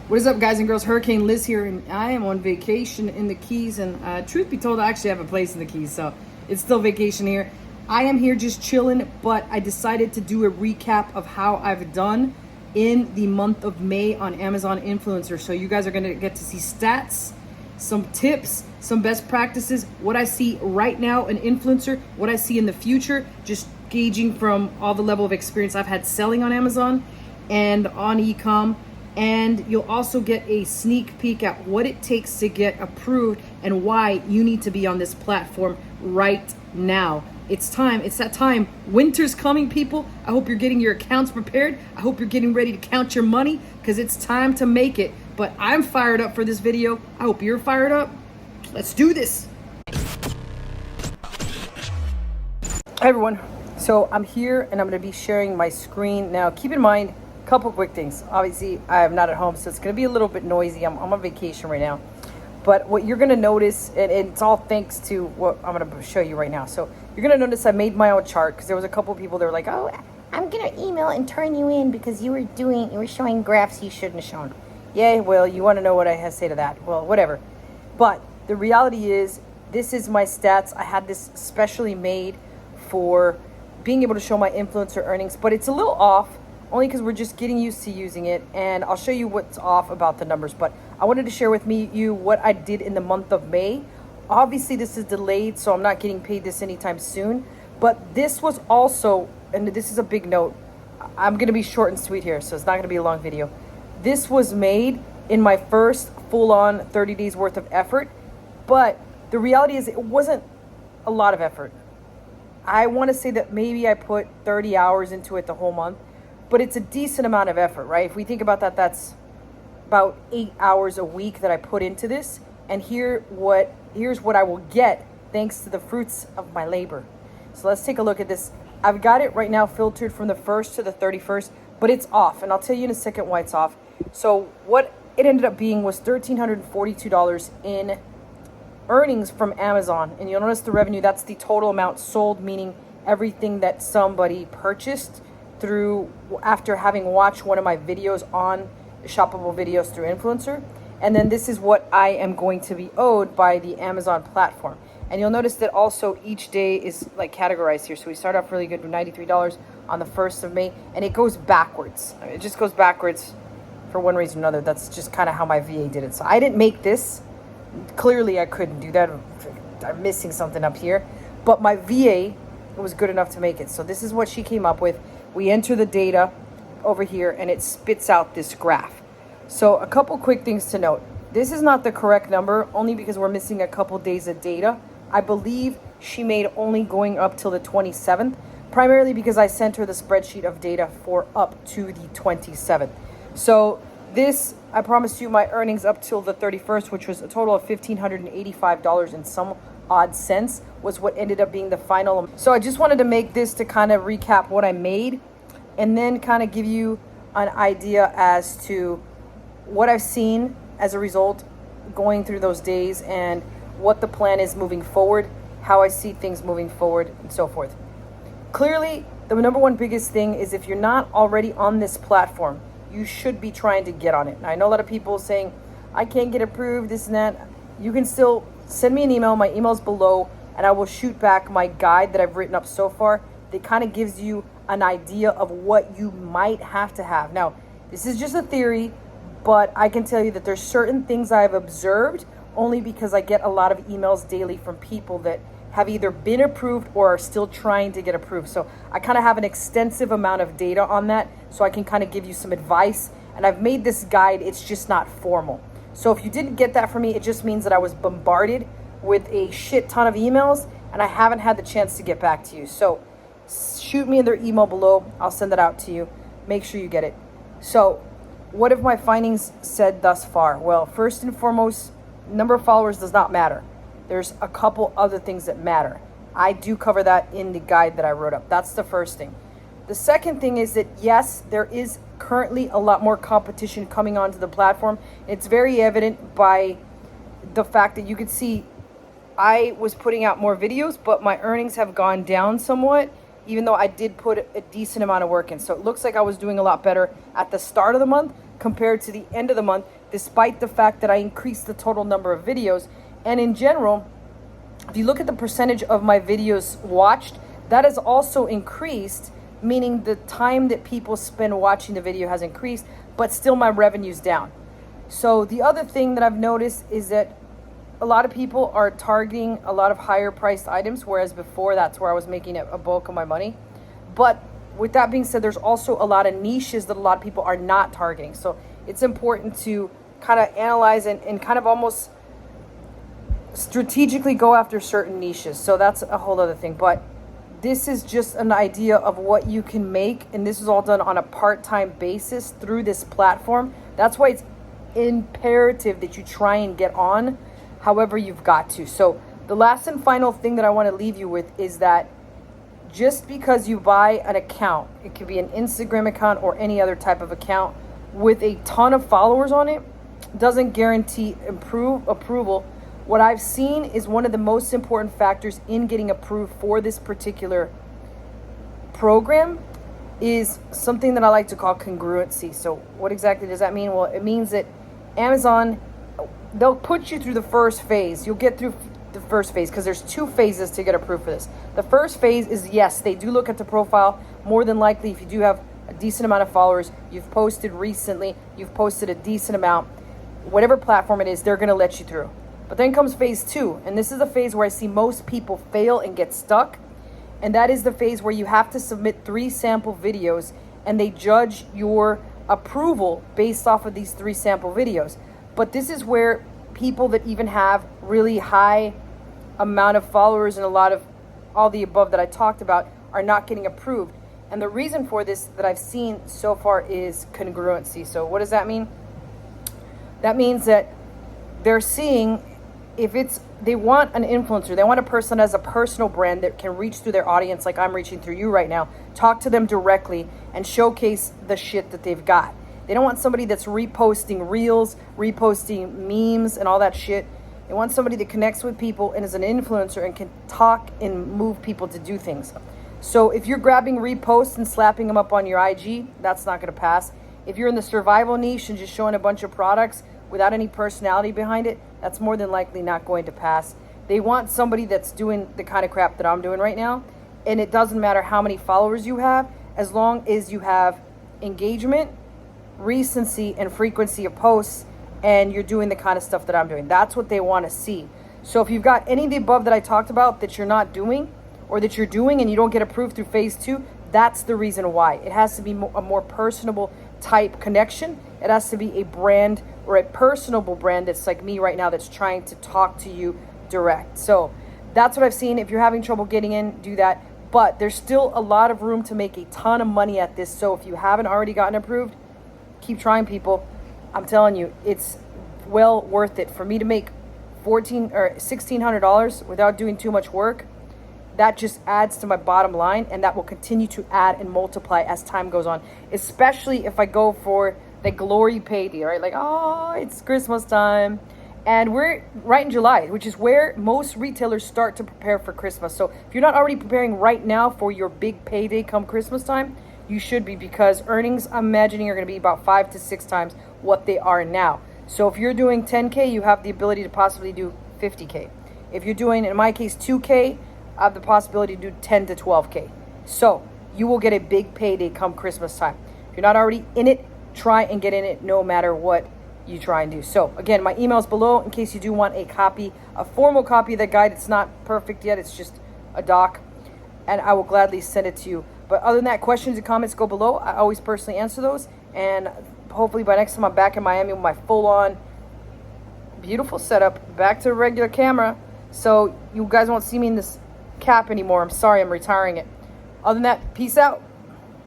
What is up, guys and girls? Hurricane Liz here, and I am on vacation in the Keys. And truth be told, I actually have a place in the Keys, so it's still vacation here. I am here just chilling, but I decided to do a recap of how I've done in the month of May on Amazon Influencer. So you guys are gonna get to see stats, some tips, some best practices, what I see right now in Influencer, what I see in the future, just gauging from all the level of experience I've had selling on Amazon and on ecom. And you'll also get a sneak peek at what it takes to get approved and why you need to be on this platform right now. It's time. It's that time. Winter's coming, people. I hope you're getting your accounts prepared. I hope you're getting ready to count your money because it's time to make it. But I'm fired up for this video. I hope you're fired up. Let's do this. Hi, everyone. So I'm here and I'm going to be sharing my screen. Now, keep in mind, couple quick things. Obviously, I'm not at home, so it's going to be a little bit noisy. I'm on vacation right now. But what you're going to notice, and it's all thanks to what I'm going to show you right now. So you're going to notice I made my own chart because there was a couple people that were like, oh, I'm going to email and turn you in because you were showing graphs you shouldn't have shown. Yeah, well, you want to know what I have to say to that. Well, whatever. But the reality is, this is my stats. I had this specially made for being able to show my influencer earnings, but it's a little off. Only because we're just getting used to using it, and I'll show you what's off about the numbers. But I wanted to share with you what I did in the month of May. Obviously, this is delayed, so I'm not getting paid this anytime soon. But this was also, and this is a big note, I'm going to be short and sweet here, so it's not going to be a long video. This was made in my first full-on 30 days worth of effort, but the reality is it wasn't a lot of effort. I want to say that maybe I put 30 hours into it the whole month. But it's a decent amount of effort, right? If we think about that, that's about 8 hours a week that I put into this. And here's what I will get thanks to the fruits of my labor. So let's take a look at this. I've got it right now filtered from the 1st to the 31st, but it's off. And I'll tell you in a second why it's off. So what it ended up being was $1,342 in earnings from Amazon. And you'll notice the revenue, that's the total amount sold, meaning everything that somebody purchased through after having watched one of my videos on shoppable videos through Influencer. And then this is what I am going to be owed by the Amazon platform. And you'll notice that also each day is like categorized here. So we start off really good with $93 on the 1st of May, and it goes backwards. It just goes backwards for one reason or another. That's just kind of how my VA did it. So I didn't make this. Clearly I couldn't do that. I'm missing something up here. But my VA was good enough to make it. So this is what she came up with. We enter the data over here and it spits out this graph. So a couple quick things to note. This is not the correct number only because we're missing a couple days of data. I believe she made only going up till the 27th, primarily because I sent her the spreadsheet of data for up to the 27th. So this, I promised you my earnings up till the 31st, which was a total of $1,585 and some odd cents, was what ended up being the final. So I just wanted to make this to kind of recap what I made and then kind of give you an idea as to what I've seen as a result going through those days and what the plan is moving forward, how I see things moving forward, and so forth. Clearly, the number one biggest thing is if you're not already on this platform, you should be trying to get on it. Now, I know a lot of people saying, I can't get approved, this and that. You can still send me an email. My email's below, and I will shoot back my guide that I've written up so far that kind of gives you an idea of what you might have to have. Now, this is just a theory, but I can tell you that there's certain things I've observed only because I get a lot of emails daily from people that have either been approved or are still trying to get approved. So I kind of have an extensive amount of data on that, so I can kind of give you some advice. And I've made this guide, it's just not formal. So if you didn't get that from me, it just means that I was bombarded with a shit ton of emails and I haven't had the chance to get back to you. So shoot me in their email below. I'll send it out to you. Make sure you get it. So what have my findings said thus far? Well, first and foremost, number of followers does not matter. There's a couple other things that matter. I do cover that in the guide that I wrote up. That's the first thing. The second thing is that, yes, there is currently a lot more competition coming onto the platform. It's very evident by the fact that you could see I was putting out more videos, but my earnings have gone down somewhat, even though I did put a decent amount of work in. So it looks like I was doing a lot better at the start of the month compared to the end of the month despite the fact that I increased the total number of videos. And in general, if you look at the percentage of my videos watched, that has also increased, meaning the time that people spend watching the video has increased, but still my revenue's down. So the other thing that I've noticed is that a lot of people are targeting a lot of higher priced items, whereas before that's where I was making a bulk of my money. But with that being said, there's also a lot of niches that a lot of people are not targeting. So it's important to kind of analyze and kind of almost strategically go after certain niches. So that's a whole other thing. But this is just an idea of what you can make. And this is all done on a part-time basis through this platform. That's why it's imperative that you try and get on however you've got to. So the last and final thing that I want to leave you with is that just because you buy an account, it could be an Instagram account or any other type of account with a ton of followers on it, doesn't guarantee approval. What I've seen is one of the most important factors in getting approved for this particular program is something that I like to call congruency. So what exactly does that mean? Well, it means that Amazon, they'll put you through the first phase. You'll get through the first phase because there's 2 phases to get approved for this. The first phase is, yes, they do look at the profile. More than likely, if you do have a decent amount of followers, you've posted recently, you've posted a decent amount, whatever platform it is, they're going to let you through. But then comes phase 2, and this is the phase where I see most people fail and get stuck. And that is the phase where you have to submit 3 sample videos, and they judge your approval based off of these 3 sample videos. But this is where people that even have really high amount of followers and a lot of all the above that I talked about are not getting approved. And the reason for this that I've seen so far is congruency. So what does that mean? That means that they're seeing if it's, they want an influencer, they want a person as a personal brand that can reach through their audience like I'm reaching through you right now, talk to them directly and showcase the shit that they've got. They don't want somebody that's reposting reels, reposting memes and all that shit. They want somebody that connects with people and is an influencer and can talk and move people to do things. So if you're grabbing reposts and slapping them up on your IG, that's not going to pass. If you're in the survival niche and just showing a bunch of products without any personality behind it, that's more than likely not going to pass. They want somebody that's doing the kind of crap that I'm doing right now. And it doesn't matter how many followers you have, as long as you have engagement, recency, and frequency of posts, and you're doing the kind of stuff that I'm doing. That's what they want to see. So if you've got any of the above that I talked about that you're not doing, or that you're doing and you don't get approved through phase 2, that's the reason why. It has to be a more personable type connection. It has to be a brand or a personable brand that's like me right now that's trying to talk to you direct. So that's what I've seen. If you're having trouble getting in, do that. But there's still a lot of room to make a ton of money at this. So if you haven't already gotten approved, keep trying, people. I'm telling you, it's well worth it. For me to make $1,400 or $1,600 without doing too much work, that just adds to my bottom line, and that will continue to add and multiply as time goes on, especially if I go for the glory payday, right? Like, oh, it's Christmas time. And we're right in July, which is where most retailers start to prepare for Christmas. So if you're not already preparing right now for your big payday come Christmas time, you should be, because earnings, I'm imagining, are going to be about 5 to 6 times what they are now. So if you're doing 10K, you have the ability to possibly do 50K. If you're doing, in my case, 2K, I have the possibility to do 10 to 12K. So you will get a big payday come Christmas time. If you're not already in it, try and get in it no matter what you try and do. So again, my email is below in case you do want a copy, a formal copy of the guide. It's not perfect yet. It's just a doc, and I will gladly send it to you. But other than that, questions and comments go below. I always personally answer those. And hopefully by next time I'm back in Miami with my full-on beautiful setup, back to a regular camera. So you guys won't see me in this cap anymore. I'm sorry, I'm retiring it. Other than that, peace out.